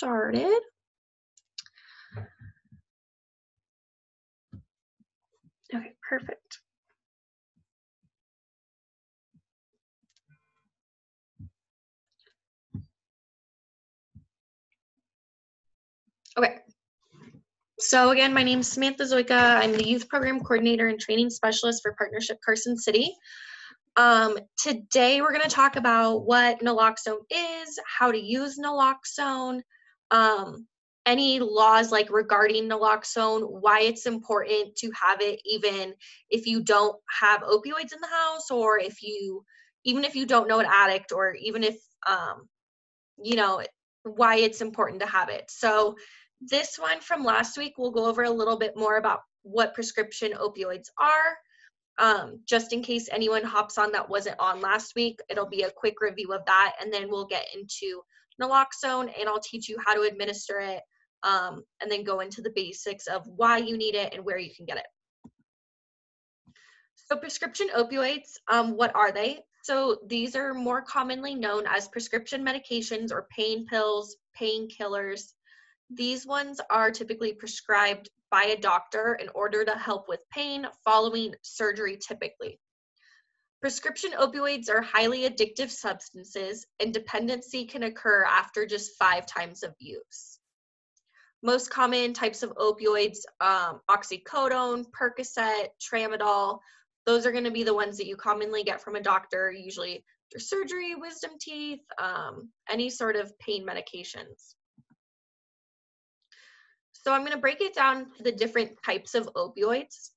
started. Okay, perfect. Okay. So again, my name is Samantha Zoika. I'm the Youth Program Coordinator and Training Specialist for Partnership Carson City. Today we're going to talk about what naloxone is, how to use naloxone, any laws like regarding naloxone, why it's important to have it even if you don't have opioids in the house, or even if you don't know an addict, or even if why it's important to have it. So this one from last week, we'll go over a little bit more about what prescription opioids are. Just in case anyone hops on that wasn't on last week, it'll be a quick review of that, and then we'll get into naloxone, and I'll teach you how to administer it, and then go into the basics of why you need it and where you can get it. So prescription opioids, what are they? So these are more commonly known as prescription medications or pain pills, painkillers. These ones are typically prescribed by a doctor in order to help with pain following surgery typically. Prescription opioids are highly addictive substances, and dependency can occur after just 5 times of use. Most common types of opioids, oxycodone, Percocet, tramadol, those are going to be the ones that you commonly get from a doctor, usually after surgery, wisdom teeth, any sort of pain medications. So I'm going to break it down to the different types of opioids.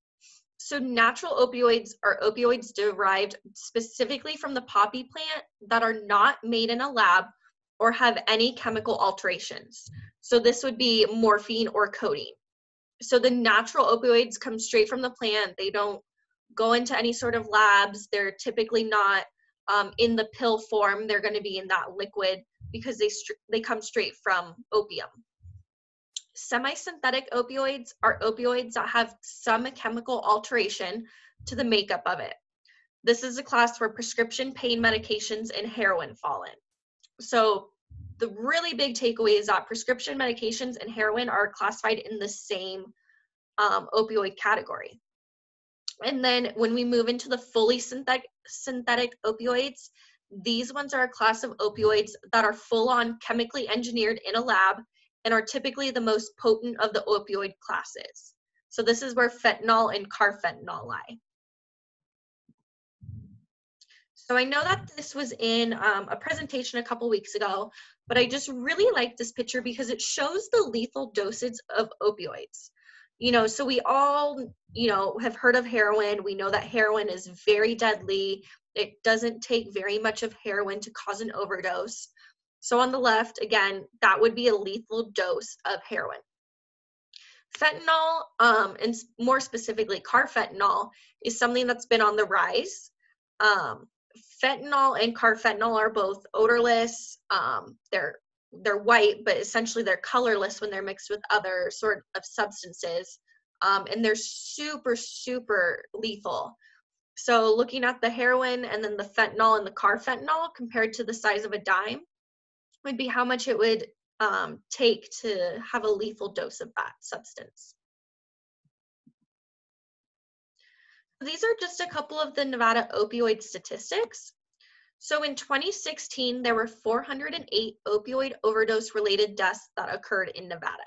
So natural opioids are opioids derived specifically from the poppy plant that are not made in a lab or have any chemical alterations. So this would be morphine or codeine. So the natural opioids come straight from the plant. They don't go into any sort of labs. They're typically not in the pill form. They're going to be in that liquid because they come straight from opium. Semi-synthetic opioids are opioids that have some chemical alteration to the makeup of it. This is a class where prescription pain medications and heroin fall in. So the really big takeaway is that prescription medications and heroin are classified in the same opioid category. And then when we move into the fully synthetic opioids, these ones are a class of opioids that are full-on chemically engineered in a lab and are typically the most potent of the opioid classes. So this is where fentanyl and carfentanil lie. So I know that this was in a presentation a couple weeks ago, but I just really like this picture because it shows the lethal dosage of opioids. So we all, have heard of heroin. We know that heroin is very deadly. It doesn't take very much of heroin to cause an overdose. So on the left, again, that would be a lethal dose of heroin. Fentanyl, and more specifically carfentanil, is something that's been on the rise. Fentanyl and carfentanil are both odorless. They're white, but essentially they're colorless when they're mixed with other sort of substances. And they're super, super lethal. So looking at the heroin and then the fentanyl and the carfentanil compared to the size of a dime would be how much it would take to have a lethal dose of that substance. These are just a couple of the Nevada opioid statistics. So in 2016, there were 408 opioid overdose related deaths that occurred in Nevada.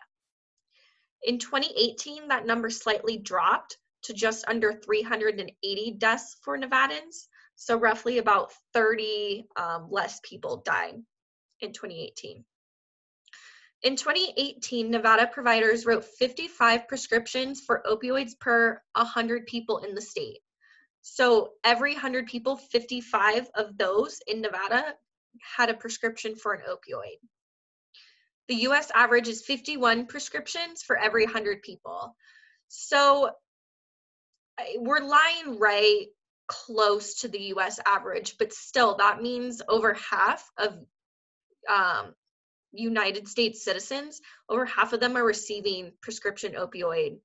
In 2018, that number slightly dropped to just under 380 deaths for Nevadans. So roughly about 30 less people died in 2018. In 2018, Nevada providers wrote 55 prescriptions for opioids per 100 people in the state. So every 100 people, 55 of those in Nevada had a prescription for an opioid. The US average is 51 prescriptions for every 100 people. So we're lying right close to the US average, but still that means over half of United States citizens, over half of them are receiving prescription opioid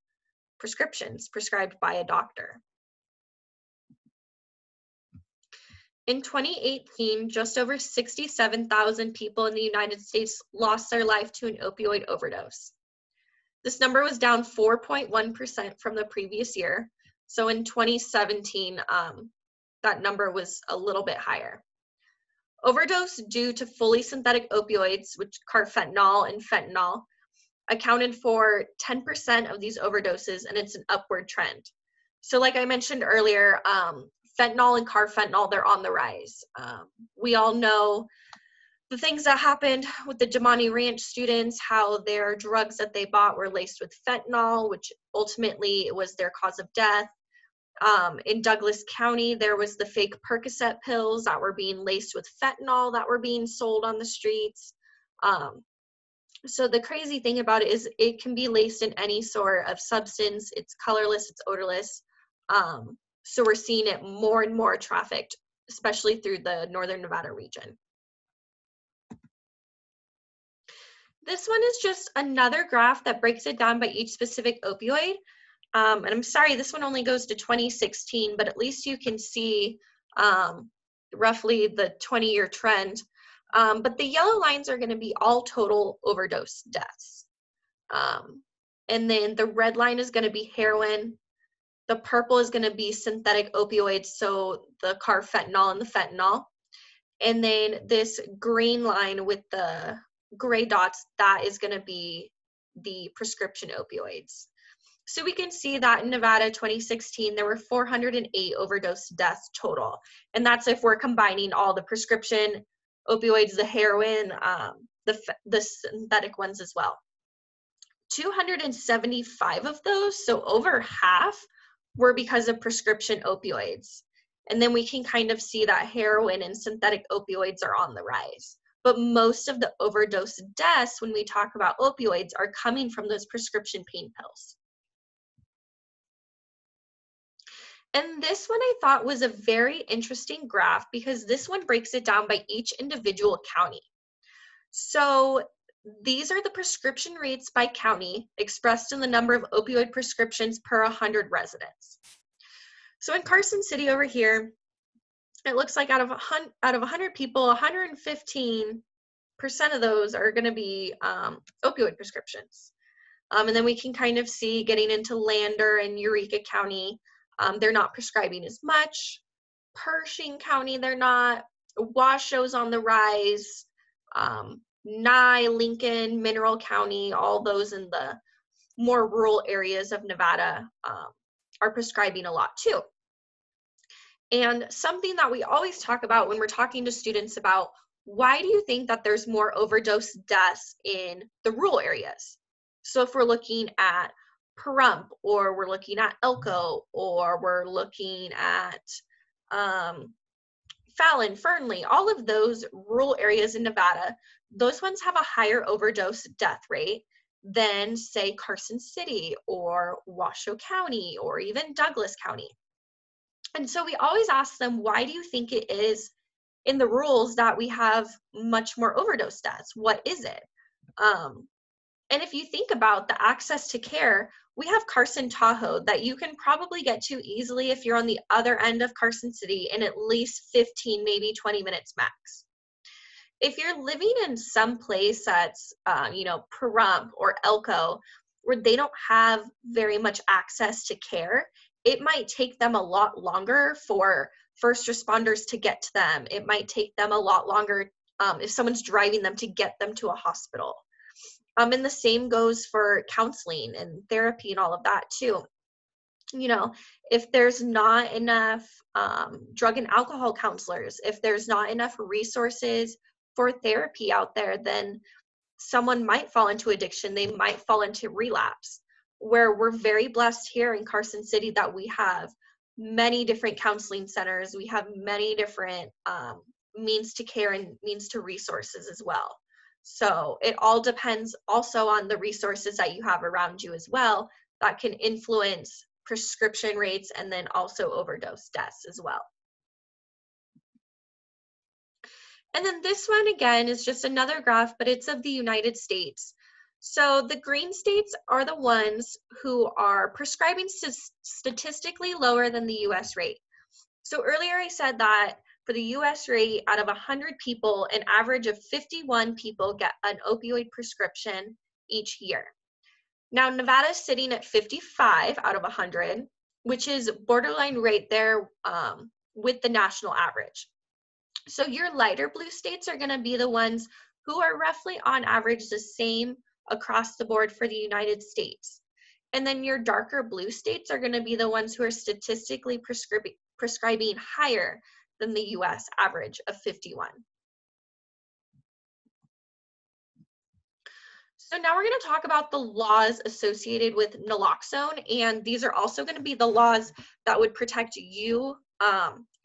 prescriptions prescribed by a doctor. In 2018, just over 67,000 people in the United States lost their life to an opioid overdose. This number was down 4.1% from the previous year. So in 2017, that number was a little bit higher. Overdose due to fully synthetic opioids, which carfentanil and fentanyl, accounted for 10% of these overdoses, and it's an upward trend. So like I mentioned earlier, fentanyl and carfentanil, they're on the rise. We all know the things that happened with the Jamani Ranch students, how their drugs that they bought were laced with fentanyl, which ultimately was their cause of death. In Douglas County, there was the fake Percocet pills that were being laced with fentanyl that were being sold on the streets. So the crazy thing about it is it can be laced in any sort of substance. It's colorless, it's odorless. So we're seeing it more and more trafficked, especially through the Northern Nevada region. This one is just another graph that breaks it down by each specific opioid. And I'm sorry, this one only goes to 2016, but at least you can see roughly the 20-year trend. But the yellow lines are going to be all total overdose deaths. And then the red line is going to be heroin. The purple is going to be synthetic opioids, so the carfentanil and the fentanyl. And then this green line with the gray dots, that is going to be the prescription opioids. So we can see that in Nevada 2016, there were 408 overdose deaths total. And that's if we're combining all the prescription opioids, the heroin, the synthetic ones as well. 275 of those, so over half, were because of prescription opioids. And then we can kind of see that heroin and synthetic opioids are on the rise. But most of the overdose deaths, when we talk about opioids, are coming from those prescription pain pills. And this one I thought was a very interesting graph because this one breaks it down by each individual county. So these are the prescription rates by county expressed in the number of opioid prescriptions per 100 residents. So in Carson City over here, it looks like out of 100 people, 115% of those are going to be opioid prescriptions. And then we can kind of see getting into Lander and Eureka County, they're not prescribing as much. Pershing County, they're not. Washoe's on the rise. Nye, Lincoln, Mineral County, all those in the more rural areas of Nevada are prescribing a lot too. And something that we always talk about when we're talking to students about, why do you think that there's more overdose deaths in the rural areas? So if we're looking at Pahrump, or we're looking at Elko, or we're looking at Fallon, Fernley, all of those rural areas in Nevada, those ones have a higher overdose death rate than, say, Carson City or Washoe County or even Douglas County. And so we always ask them, why do you think it is in the rurals that we have much more overdose deaths? What is it? And if you think about the access to care, we have Carson Tahoe that you can probably get to easily if you're on the other end of Carson City in at least 15, maybe 20 minutes max. If you're living in some place that's, Pahrump or Elko, where they don't have very much access to care, it might take them a lot longer for first responders to get to them. It might take them a lot longer if someone's driving them to get them to a hospital. And the same goes for counseling and therapy and all of that too. If there's not enough drug and alcohol counselors, if there's not enough resources for therapy out there, then someone might fall into addiction. They might fall into relapse, where we're very blessed here in Carson City that we have many different counseling centers. We have many different means to care and means to resources as well. So it all depends also on the resources that you have around you as well that can influence prescription rates and then also overdose deaths as well. And then this one again is just another graph, but it's of the United States. So the green states are the ones who are prescribing statistically lower than the US rate. So earlier I said that for the US rate, out of 100 people, an average of 51 people get an opioid prescription each year. Now, Nevada is sitting at 55 out of 100, which is borderline right there with the national average. So your lighter blue states are going to be the ones who are roughly on average the same across the board for the United States. And then your darker blue states are going to be the ones who are statistically prescribing higher than the US average of 51. So now we're going to talk about the laws associated with naloxone, and these are also going to be the laws that would protect you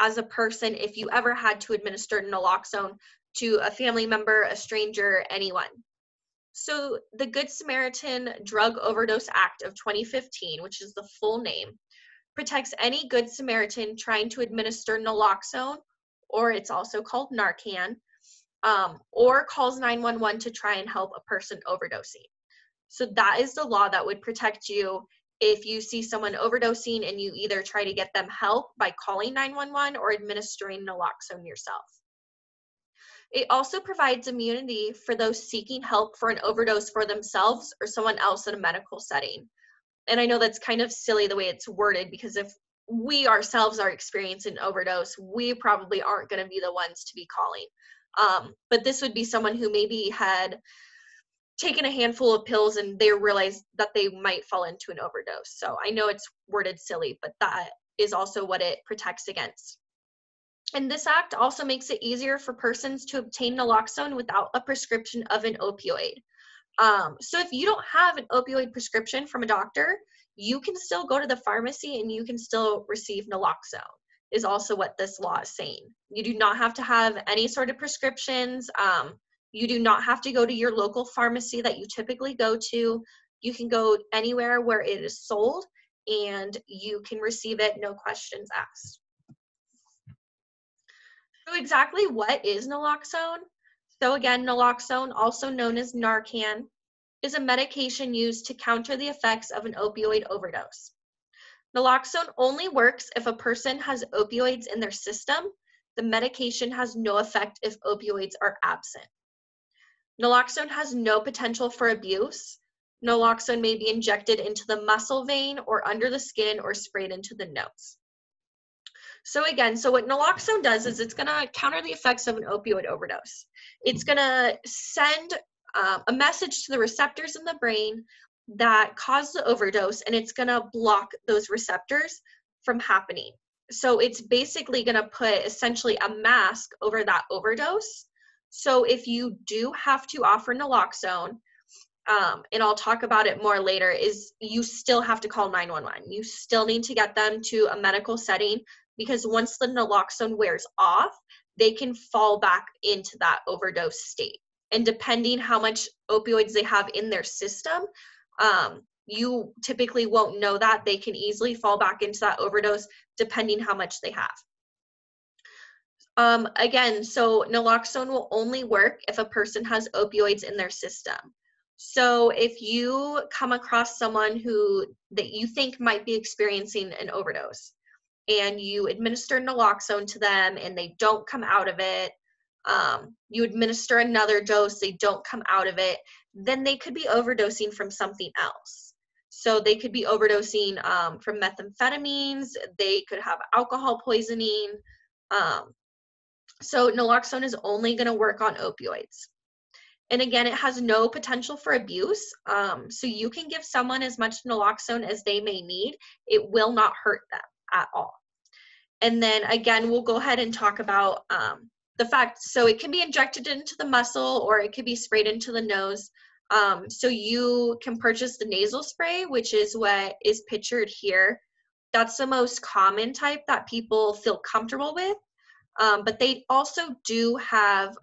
as a person if you ever had to administer naloxone to a family member, a stranger, anyone. So the Good Samaritan Drug Overdose Act of 2015, which is the full name, protects any Good Samaritan trying to administer naloxone, or it's also called Narcan, or calls 911 to try and help a person overdosing. So that is the law that would protect you if you see someone overdosing and you either try to get them help by calling 911 or administering naloxone yourself. It also provides immunity for those seeking help for an overdose for themselves or someone else in a medical setting. And I know that's kind of silly the way it's worded, because if we ourselves are experiencing an overdose, we probably aren't going to be the ones to be calling. But this would be someone who maybe had taken a handful of pills and they realized that they might fall into an overdose. So I know it's worded silly, but that is also what it protects against. And this act also makes it easier for persons to obtain naloxone without a prescription of an opioid. So if you don't have an opioid prescription from a doctor, you can still go to the pharmacy and you can still receive naloxone, is also what this law is saying. You do not have to have any sort of prescriptions. You do not have to go to your local pharmacy that you typically go to. You can go anywhere where it is sold and you can receive it, no questions asked. So exactly what is naloxone? So again, naloxone, also known as Narcan, is a medication used to counter the effects of an opioid overdose. Naloxone only works if a person has opioids in their system. The medication has no effect if opioids are absent. Naloxone has no potential for abuse. Naloxone may be injected into the muscle vein or under the skin or sprayed into the nose. So again, so what naloxone does is it's going to counter the effects of an opioid overdose. It's going to send a message to the receptors in the brain that cause the overdose, and it's going to block those receptors from happening. So it's basically going to put essentially a mask over that overdose. So if you do have to offer naloxone, and I'll talk about it more later, is you still have to call 911. You still need to get them to a medical setting, because once the naloxone wears off, they can fall back into that overdose state. And depending how much opioids they have in their system, you typically won't know that. They can easily fall back into that overdose depending how much they have. Again, so naloxone will only work if a person has opioids in their system. So if you come across someone that you think might be experiencing an overdose, and you administer naloxone to them and they don't come out of it, you administer another dose, they don't come out of it, then they could be overdosing from something else. So they could be overdosing from methamphetamines, they could have alcohol poisoning. So naloxone is only going to work on opioids. And again, it has no potential for abuse. So you can give someone as much naloxone as they may need. It will not hurt them at all. And then again, we'll go ahead and talk about the fact, so it can be injected into the muscle or it could be sprayed into the nose. So you can purchase the nasal spray, which is what is pictured here. That's the most common type that people feel comfortable with. But they also do have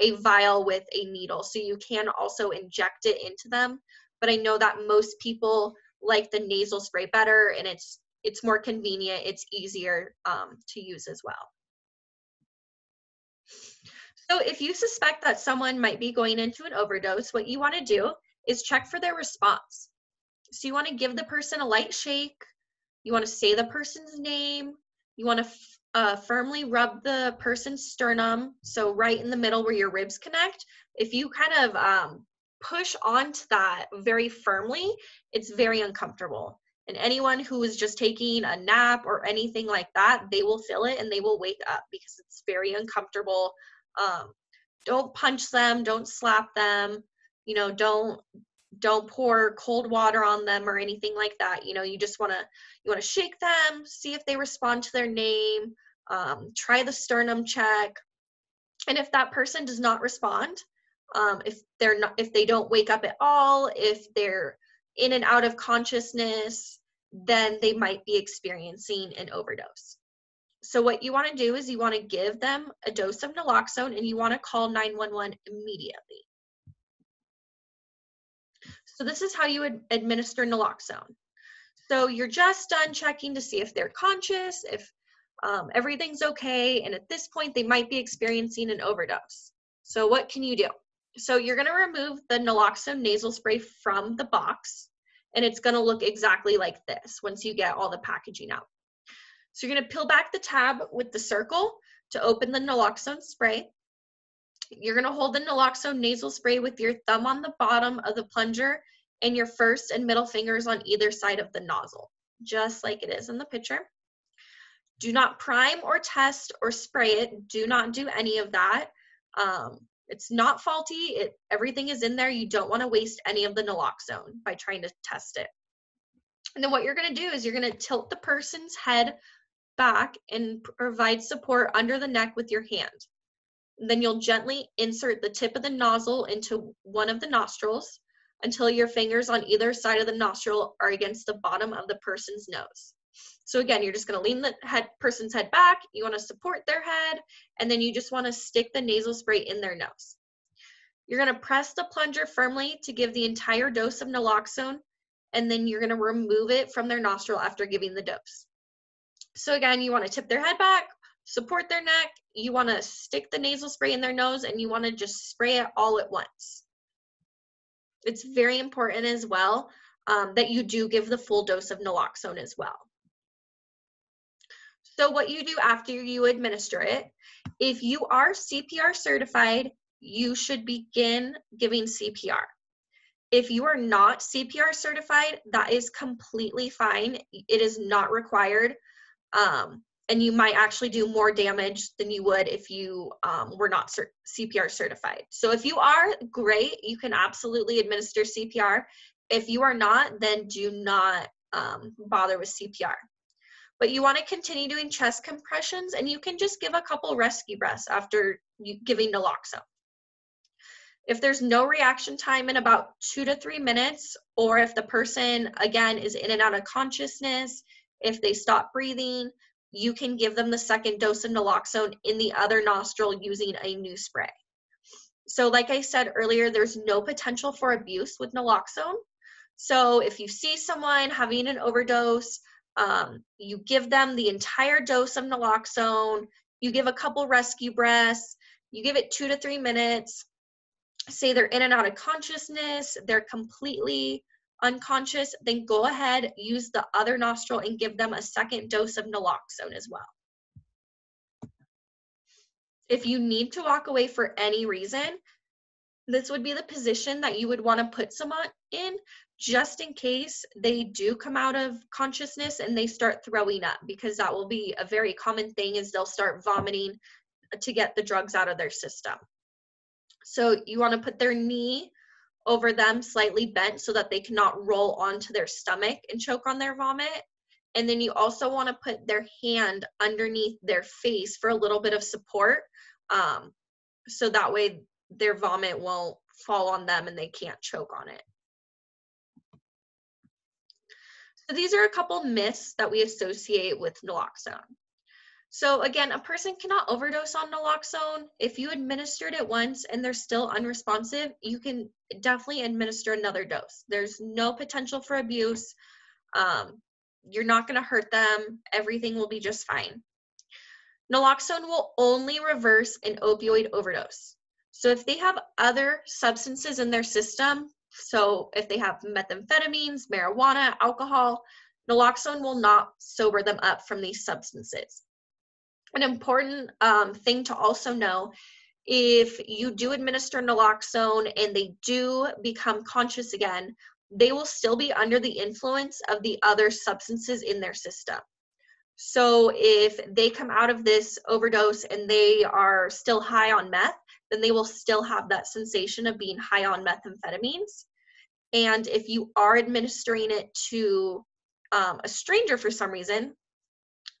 a vial with a needle, so you can also inject it into them. But I know that most people like the nasal spray better, and it's more convenient, it's easier to use as well. So if you suspect that someone might be going into an overdose, what you want to do is check for their response. So you want to give the person a light shake, you want to say the person's name, you want to firmly rub the person's sternum, so right in the middle where your ribs connect. If you kind of push onto that very firmly, it's very uncomfortable. And anyone who is just taking a nap or anything like that, they will feel it and they will wake up because it's very uncomfortable. Don't punch them, don't slap them, don't pour cold water on them or anything like that. You just want to shake them, see if they respond to their name, try the sternum check. And if that person does not respond, if they don't wake up at all, if they're in and out of consciousness, then they might be experiencing an overdose. So what you want to do is you want to give them a dose of naloxone and you want to call 911 immediately. So this is how you would administer naloxone. So you're just done checking to see if they're conscious, if everything's okay, and at this point they might be experiencing an overdose. So what can you do? So you're going to remove the naloxone nasal spray from the box, and it's going to look exactly like this once you get all the packaging out. So you're going to peel back the tab with the circle to open the naloxone spray. You're going to hold the naloxone nasal spray with your thumb on the bottom of the plunger and your first and middle fingers on either side of the nozzle, just like it is in the picture. Do not prime or test or spray it. Do not do any of that. It's not faulty. Everything is in there. You don't want to waste any of the naloxone by trying to test it. And then what you're going to do is you're going to tilt the person's head back and provide support under the neck with your hand. And then you'll gently insert the tip of the nozzle into one of the nostrils until your fingers on either side of the nostril are against the bottom of the person's nose. So again, you're just going to lean the person's head back. You want to support their head, and then you just want to stick the nasal spray in their nose. You're going to press the plunger firmly to give the entire dose of naloxone, and then you're going to remove it from their nostril after giving the dose. So again, you want to tip their head back, support their neck. You want to stick the nasal spray in their nose, and you want to just spray it all at once. It's very important as well that you do give the full dose of naloxone as well. So what you do after you administer it, if you are CPR certified, you should begin giving CPR. If you are not CPR certified, that is completely fine. It is not required. And you might actually do more damage than you would if you were not CPR certified. So if you are, great, you can absolutely administer CPR. If you are not, then do not bother with CPR. But you want to continue doing chest compressions, and you can just give a couple rescue breaths after giving naloxone. If there's no reaction time in about 2 to 3 minutes, or if the person, again, is in and out of consciousness, if they stop breathing, you can give them the second dose of naloxone in the other nostril using a new spray. So like I said earlier, there's no potential for abuse with naloxone. So if you see someone having an overdose, you give them the entire dose of naloxone, you give a couple rescue breaths, you give it 2 to 3 minutes, say they're in and out of consciousness, they're completely unconscious, then go ahead, use the other nostril and give them a second dose of naloxone as well. If you need to walk away for any reason, this would be the position that you would want to put someone in, just in case they do come out of consciousness and they start throwing up, because that will be a very common thing, is they'll start vomiting to get the drugs out of their system. So you want to put their knee over them slightly bent so that they cannot roll onto their stomach and choke on their vomit. And then you also want to put their hand underneath their face for a little bit of support, so that way their vomit won't fall on them and they can't choke on it. So these are a couple myths that we associate with naloxone. So again, a person cannot overdose on naloxone. If you administered it once and they're still unresponsive, you can definitely administer another dose. There's no potential for abuse. You're not going to hurt them. Everything will be just fine. Naloxone will only reverse an opioid overdose. So if they have other substances in their system, so if they have methamphetamines, marijuana, alcohol, naloxone will not sober them up from these substances. An important thing to also know, if you do administer naloxone and they do become conscious again, they will still be under the influence of the other substances in their system. So if they come out of this overdose and they are still high on meth, then they will still have that sensation of being high on methamphetamines. And if you are administering it to a stranger for some reason,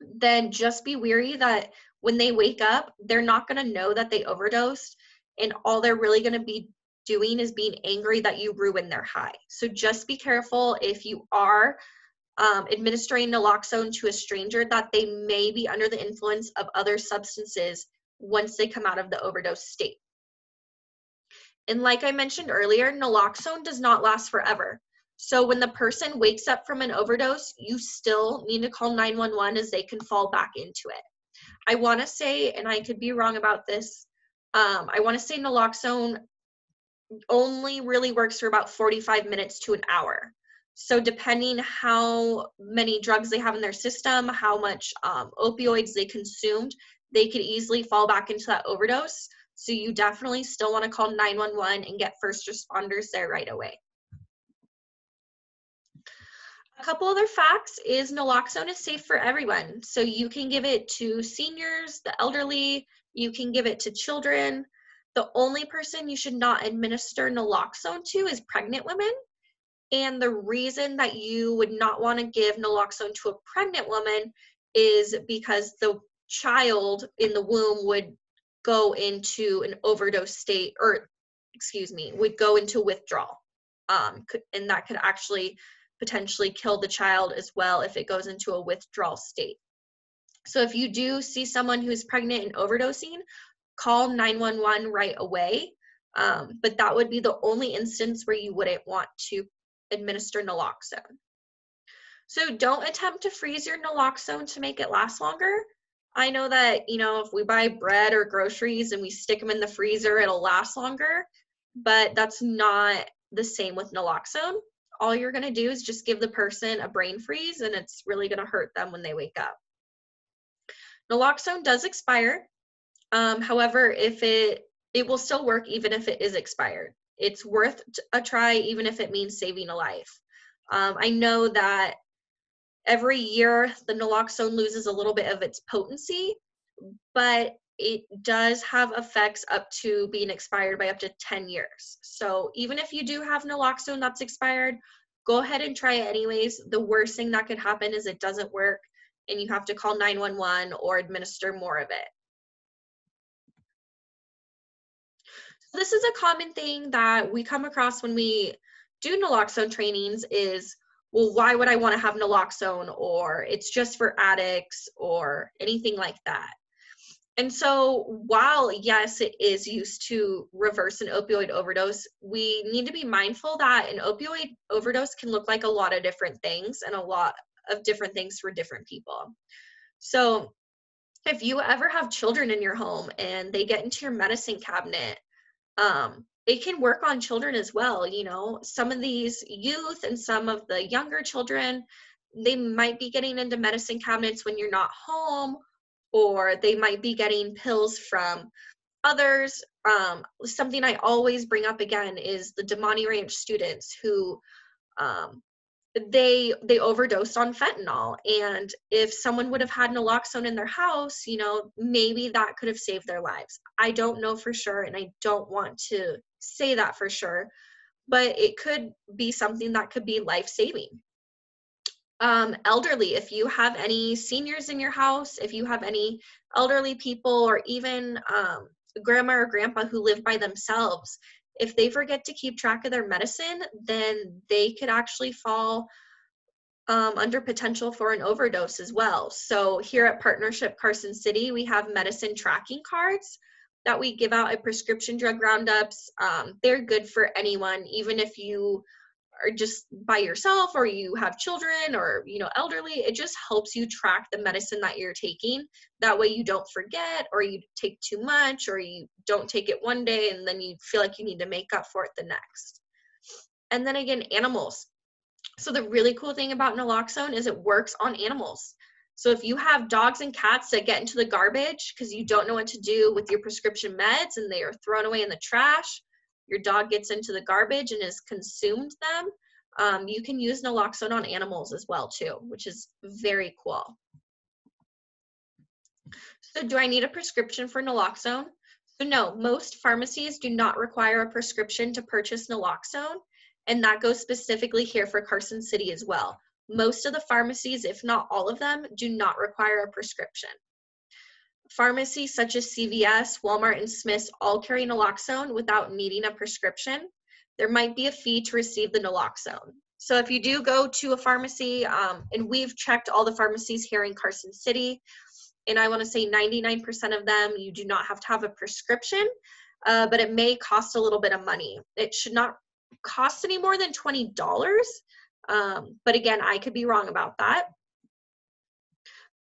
then just be wary that when they wake up, they're not going to know that they overdosed, and all they're really going to be doing is being angry that you ruined their high. So just be careful if you are administering naloxone to a stranger, that they may be under the influence of other substances once they come out of the overdose state. And like I mentioned earlier, naloxone does not last forever. So when the person wakes up from an overdose, you still need to call 911, as they can fall back into it. I want to say, and I could be wrong about this, I want to say naloxone only really works for about 45 minutes to an hour. So depending how many drugs they have in their system, how much opioids they consumed, they could easily fall back into that overdose. So you definitely still want to call 911 and get first responders there right away. A couple other facts is naloxone is safe for everyone. So you can give it to seniors, the elderly, you can give it to children. The only person you should not administer naloxone to is pregnant women. And the reason that you would not want to give naloxone to a pregnant woman is because the child in the womb would go into an overdose state, or would go into withdrawal. And that could actually potentially kill the child as well if it goes into a withdrawal state. So if you do see someone who's pregnant and overdosing, call 911 right away. But that would be the only instance where you wouldn't want to administer naloxone. So don't attempt to freeze your naloxone to make it last longer. I know that, if we buy bread or groceries and we stick them in the freezer, it'll last longer, but that's not the same with naloxone. All you're going to do is just give the person a brain freeze, and it's really going to hurt them when they wake up. Naloxone does expire. However, if it will still work even if it is expired. It's worth a try even if it means saving a life. I know that every year the naloxone loses a little bit of its potency, but it does have effects up to being expired by up to 10 years. So even if you do have naloxone that's expired, go ahead and try it anyways. The worst thing that could happen is it doesn't work and you have to call 911 or administer more of it. So this is a common thing that we come across when we do naloxone trainings is, well, why would I want to have naloxone, or it's just for addicts, or anything like that. And so while, yes, it is used to reverse an opioid overdose, we need to be mindful that an opioid overdose can look like a lot of different things, and a lot of different things for different people. So if you ever have children in your home and they get into your medicine cabinet, it can work on children as well. Some of these youth and some of the younger children, they might be getting into medicine cabinets when you're not home, or they might be getting pills from others. Something I always bring up again is the Damani Ranch students who they overdosed on fentanyl, and if someone would have had naloxone in their house, maybe that could have saved their lives. I don't know for sure, and I don't want to say that for sure, but it could be something that could be life-saving. Elderly, if you have any seniors in your house, if you have any elderly people, or even grandma or grandpa who live by themselves, if they forget to keep track of their medicine, then they could actually fall under potential for an overdose as well. So here at Partnership Carson City, we have medicine tracking cards that we give out at prescription drug roundups. They're good for anyone, even if you are just by yourself, or you have children, or elderly. It just helps you track the medicine that you're taking. That way you don't forget, or you take too much, or you don't take it one day and then you feel like you need to make up for it the next. And then again, animals. So the really cool thing about naloxone is it works on animals. So if you have dogs and cats that get into the garbage because you don't know what to do with your prescription meds and they are thrown away in the trash, your dog gets into the garbage and has consumed them, you can use naloxone on animals as well too, which is very cool. So do I need a prescription for naloxone? So no, most pharmacies do not require a prescription to purchase naloxone, and that goes specifically here for Carson City as well. Most of the pharmacies, if not all of them, do not require a prescription. Pharmacies such as CVS, Walmart, and Smith's all carry naloxone without needing a prescription. There might be a fee to receive the naloxone. So if you do go to a pharmacy, and we've checked all the pharmacies here in Carson City, and I want to say 99% of them, you do not have to have a prescription, but it may cost a little bit of money. It should not cost any more than $20, but again, I could be wrong about that.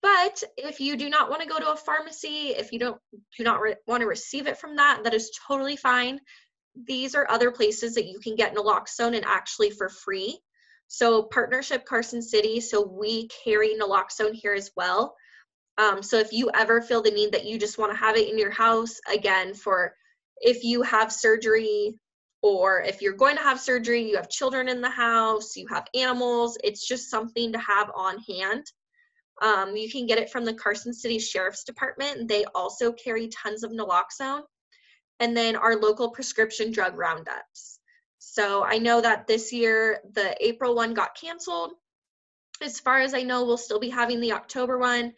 But if you do not want to go to a pharmacy, if you do not want to receive it from that, that is totally fine. These are other places that you can get naloxone and actually for free. So Partnership Carson City, so we carry naloxone here as well. So if you ever feel the need that you just want to have it in your house, again, for if you have surgery or if you're going to have surgery, you have children in the house, you have animals, it's just something to have on hand. You can get it from the Carson City Sheriff's Department. They also carry tons of naloxone. And then our local prescription drug roundups. So I know that this year, the April one got canceled. As far as I know, we'll still be having the October one.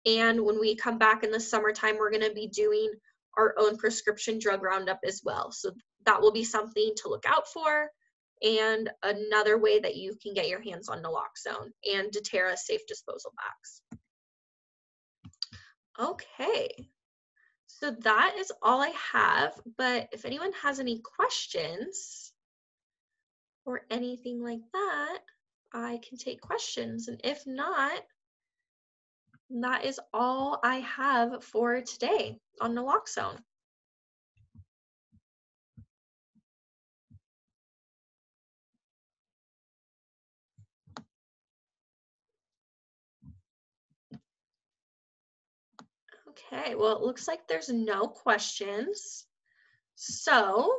And when we come back in the summertime, we're going to be doing our own prescription drug roundup as well. So that will be something to look out for, and another way that you can get your hands on naloxone and doTERRA safe disposal bags. Okay, so that is all I have, but if anyone has any questions or anything like that, I can take questions, and if not, that is all I have for today on naloxone. Okay, well, it looks like there's no questions. So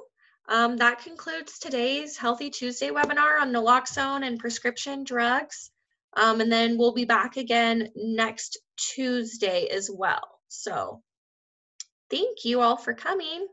that concludes today's Healthy Tuesday webinar on naloxone and prescription drugs. And then we'll be back again next Tuesday as well. So thank you all for coming.